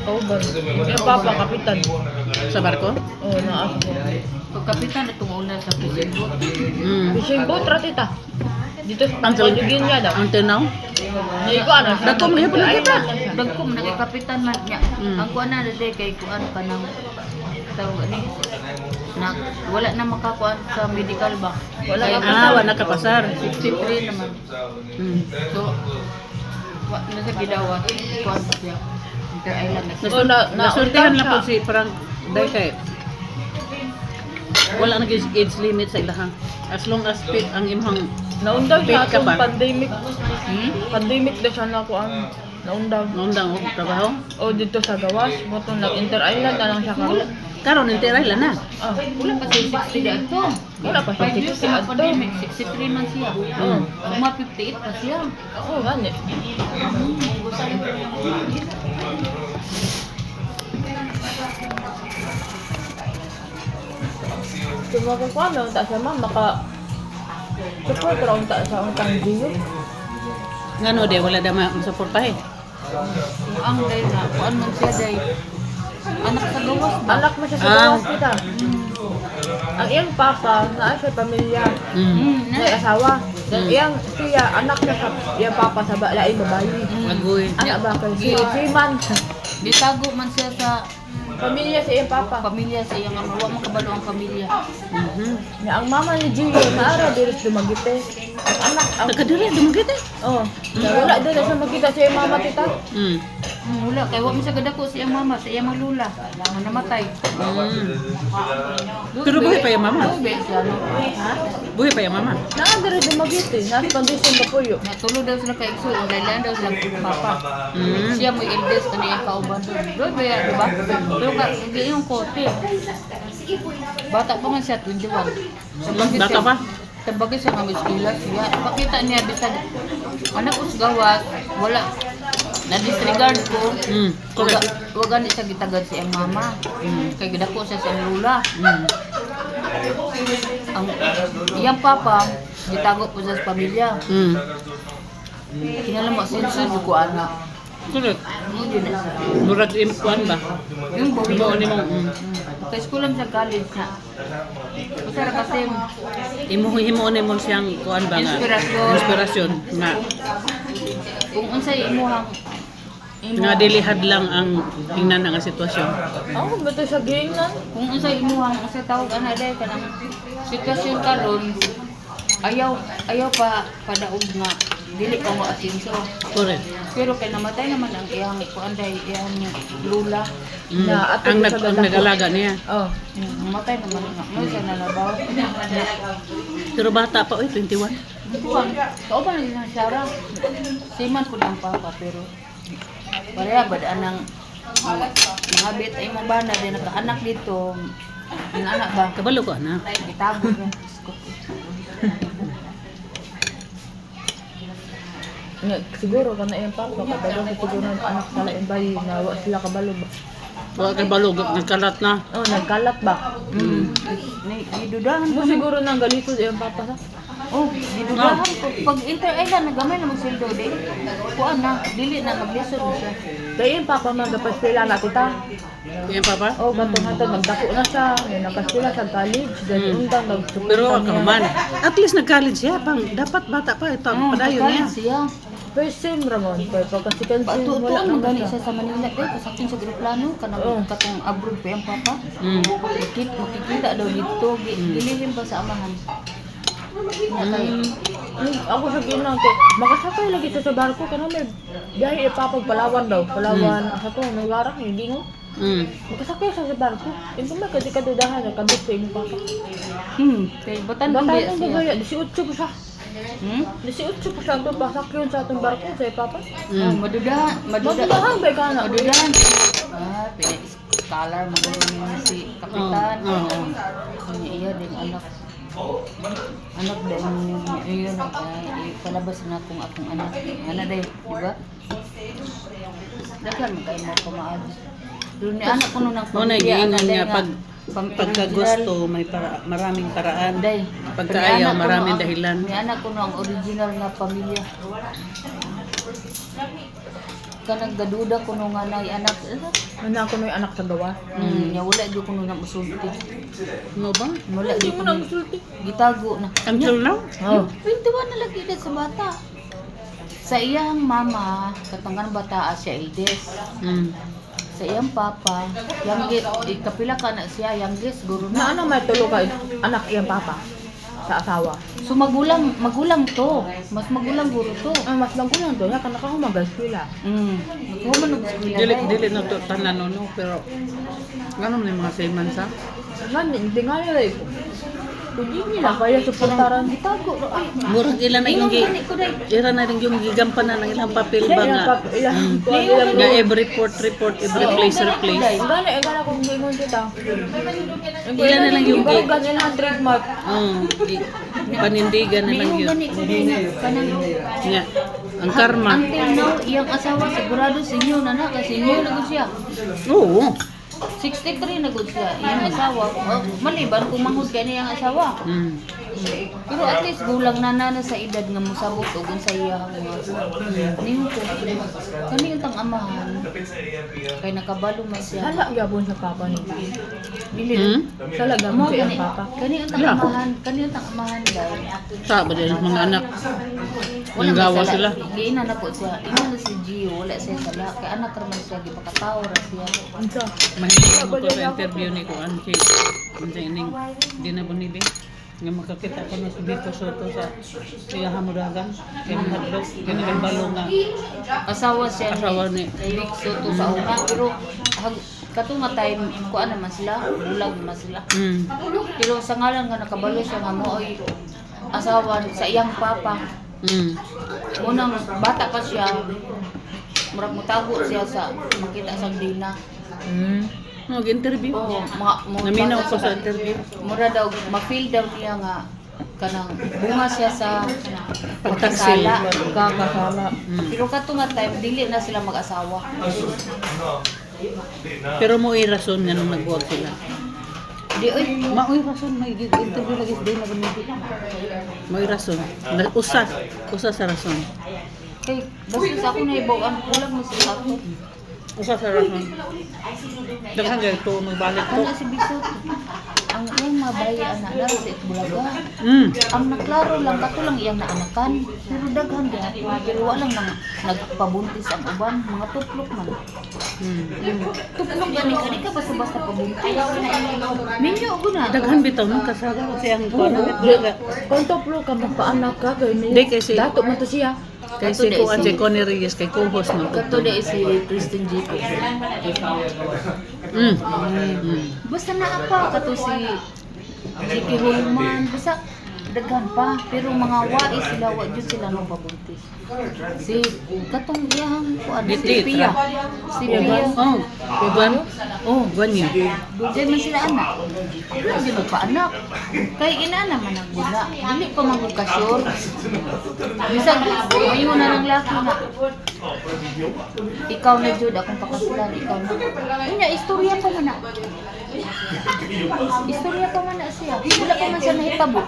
Kauban. Yung papa, kapitan. Sa barko? Oo, naas ko. Pagkapitan itong una sa fishing boat. Fishing boat, ratita. Dito sa Until, Pagpagugin niya daw. until now? Hindi ko ano. Dako mo yun pala kita. Dagkom na kay kapitan man niya. Ang kuan na dede kay kuan ka nang tawag ani. Na wala na makakuan sa medical ba. Wala Kaya ka Wala ka pasar. 63 naman. So wa na sa gidawa kuan pa siya. Inter island na siya. So, Nasurtihan naundan lang po siya. si parang dahil kay wala nag age limit sa ilaha. As long as fit ang imong Naundaw siya Fit ka atong ba? pandemic. Pandemic na siya na ako ang naundaw. nundang og trabaho. O dito sa gawas, moto nag-inter-island na lang siya karon. Karon interay lang na. Ah, Wala pa siya 60 di ato. wala pa siya 5 years 60 na adto. pandemic, 63 man siya. Oo. Mga 58 pa siya. Oo, gani. Kung makakuha na, unta siya ma'am, support ra unta sa untang Gio. Ngano de wala da masuportahe. Ang day na, kuan man siya day. Anak sa gawas ba? Anak mo siya sa gawas kita. Ang iyang papa, naa siya pamilya, may asawa. Dan iyang siya, anak niya sa iyang papa sa laing babae. Agoy. Anak ba kay si man. Bitago man siya sa Pamilya sa iyang papa. pamilya sa iyang ama. Wa man kabalo ang pamilya. Nga ang mama ni Gio, naara diri sa Dumagite. Ang anak, ang Nakadiri dumagit eh. oh, wala diri sa magkita sa iyang mama tita. Wala kay wa man siya gadako sa iyang mama, sa iyang lula. Nga namatay. Pero buhay pa yung mama. Buhay siya no. Ha? Buhay pa yung mama. Naa diri sa Dumagite, nasa kondisyon ka puyo. Natulo daw sila kay Igso, dahil daw sila kay papa. Siya mo eldest kaniyang kauban doon. Doon ba yan, diba? Pero ka, hindi yung kote. Bata pa man siya, 21. Bata pa? Tabagay siya ng eskwela siya. Pakita niya, bisag, anak ko sa gawas, wala. Na-disregard ko. Correct. Huwag ganit siya gitagad sa iyang mama. Kaya gidako siya sa iyang lula. Ang iyang papa, gitago po siya sa pamilya. Kinala mo, sinsun ko anak. Correct. Hindi na siya. Murag impuan ba? Yung buwi Mo ni mo. Kaya school lang sa college na. Masara kasi Himo ni mo siyang kuan ba nga? Inspirasyon. Inspirasyon nga kung unsay imuhang nga dilihad lang ang ingnan nga sitwasyon. Ako beto sa giingnan. kung unsay imuhang unsay tawag ana day kanang sitwasyon karon ayaw pa padaog nga dili ka mo asinso. Correct. Pero kay namatay naman ang iyang kuanday iyang lula. Na ato Ang sa ang dadako. nag-alaga niya. Oh. Namatay naman nga. Mo sa nalabaw. Pero bata pa oy 21. Buwan. Kao ba nang Sarah? Siman po ng papa pero pareha ba anang nangabit ay mo ba na din nakaanak dito. Ang anak ba? Kabalo ko na. Gitago yan. Nga, siguro ka na iyang papa, kadalo ko siguro ang anak sa laing bayi na wa sila kabalo ba. Wa kabalo nagkalat na. Oh, nagkalat ba? Gidudahan Mo ko. siguro nang galito sa iyang papa sa. Oh, gidudahan ko. Pag inter-island nagamay na magsildo di. Kuan na, dili na maglisod na siya. Kaya iyang papa magapastila na tita. Yan papa. Oh, katong nagdako na siya. May nakastila sa college. Dan undang nagsupport Pero sa ako niya. man, at least nag-college siya pang dapat bata pa ito padayon niya. Siya. First sem Ramon, kaya pagkasikan sem Patutuan wala mo naman gani siya. siya sa Manila day pasakin sa gruplano kanang katong abroad pa yung papa. Makikita daw dito gilihim ba sa amahan. Ako sa ginang ko, makasakay lagi siya sa barko kana may biyahe ipapag Palawan daw. Palawan, sa to, lugarang hindi mo. Makasakay siya sa barko. Ito ba kasi kadudahan na kaduk sa imong papa. Kay batan Bata ba nang siya? bagaya, 18 pa siya. 18 pa siya ito, pasakyon sa atong barko sa papa. Madudahan, Madudahan ba ka na? Madudahan. Scholar magaling si kapitan. Iya din anak. Anak din yun palabas na akong anak. Ana day, di ba? Dagan mo kayo mo kumaagi. Doon ni anak ko nung Mo na giingon nga pag pagka pagkagusto may maraming paraan. Day. Pagkaayaw maraming dahilan. Ni anak ko no ang original nga pamilya. kanang gaduda kuno nga nay anak. Ano ako na yung anak sa gawa? Nya wala gyud kuno na musulti. No ba? Wala Hindi gyud mo kuno. na gusulti. Gitago na. Until now? Oh. 21 na lagi na sa bata. Sa iyang mama, katanggan bata siya eldest. Sa iyang papa, youngest, kapila ka na siya, youngest, guro Na na. ano may tulo ka anak iyang papa sa asawa. So magulang to. Mas magulang guro to. Mas magulang to, ya kana ka humagas sila. Naghuman og eskwela. Dili na to tanan no, pero ganun na yung mga seaman sa. Hindi nga nila ito. Hindi nila kaya suportaran. Gitago ro ay. Murag ilan na yung Ingon gani ko dai. ira na rin yung gigampanan ng ilang papel ba nga. Ilang Nga every report, every place. Gana kung gingon kita. Ilan na lang yung Bago ganyan ang trademark. Panindigan na lang Ingon yun. gani ko dai na kanang Nga, ang karma. until now, iyang asawa sigurado sinyo na na kasi sinyo na gud siya. Oo. 63 na gud siya. Iyang asawa, maliban kung manghud kay niyang asawa. Pero at least gulang na sa edad nga mosabot og sa iyang mga ning ko. Kani yung tang amahan. Kay nakabalo man siya. Hala gabon sa papa ni. Dili. Hala gabon sa iyang papa. Kani yung tang Yeah. amahan, kani yung tang amahan daw. Sa ba din ang mga anak? Wala Ang gawa may sila. Giina na po siya. Ina na si Gio, wala siya sala. Kay anak raman siya gipakatawo ra siya. Unsa? Mahirap mo ko sa interview ni ko Anchi. Unsa ining di na bunili. Nga makakita ko na si Vito Soto sa siya hamuragan. Kaya mahadlok. Kaya nagbalo nga. Asawa siya Asawa ni ni- Vic Soto sa una. Pero kato nga time, kuan naman sila, bulag naman sila. Pero sa ngalan nga nakabalo siya nga mo ay asawa sa iyang papa. Unang bata pa siya, murag mutago siya sa makita sa dina. Nag-interview. Oo, Naminaw ko sa interview. Mura daw, ma-feel daw niya nga kanang bunga siya sa Pagtaksil. pagkasala. Kakasala. Pero kato nga time, dili na sila mag-asawa. Pero mo rason nga nung nagbuwag sila. Di, oy, Maoy rason, may interview lagi sa din na bunili. Maoy rason. Usa sa rason. kay basta sa ako na ibawan, kulang mo sila ako. Usa sa rason. Daghang gay to magbalik ko. Ano si Bisot? Ang iyang mabay anak na sa Itbulaga. Ang naklaro lang kato lang iyang naanakan. Pero daghan gyapon, pero walang nang nagpabuntis ang uban, mga tuplok man. Tuplok gani kani ka basta-basta pabuntis. Minyo ko na. Daghan bitaw nung kasaga siyang kuan. Kung toplo ka magpaanak ka kay Di, kasi- dato man to siya. Kay si kuan si Connie Reyes kay co-host no. Kato de si Kristen Jacob. Basta na apa kato si Jiki Holman, basta daghan pa, pero mga wais sila, wa jud sila nang pabuntis. Si katong iyang kuan si Diti, Pia. Si Pia. Oh, kuan. Oh, kuan yun. Dugay man sila anak. Wala di magpaanak. Kay ina naman ang gula. Dili pa magkasyor. Bisag mayo na ng laki na. Ikaw na jud akong pakasulan, ikaw na. Inya istorya pa man na. Istorya pa man na siya. Wala pa man siya nahitabo.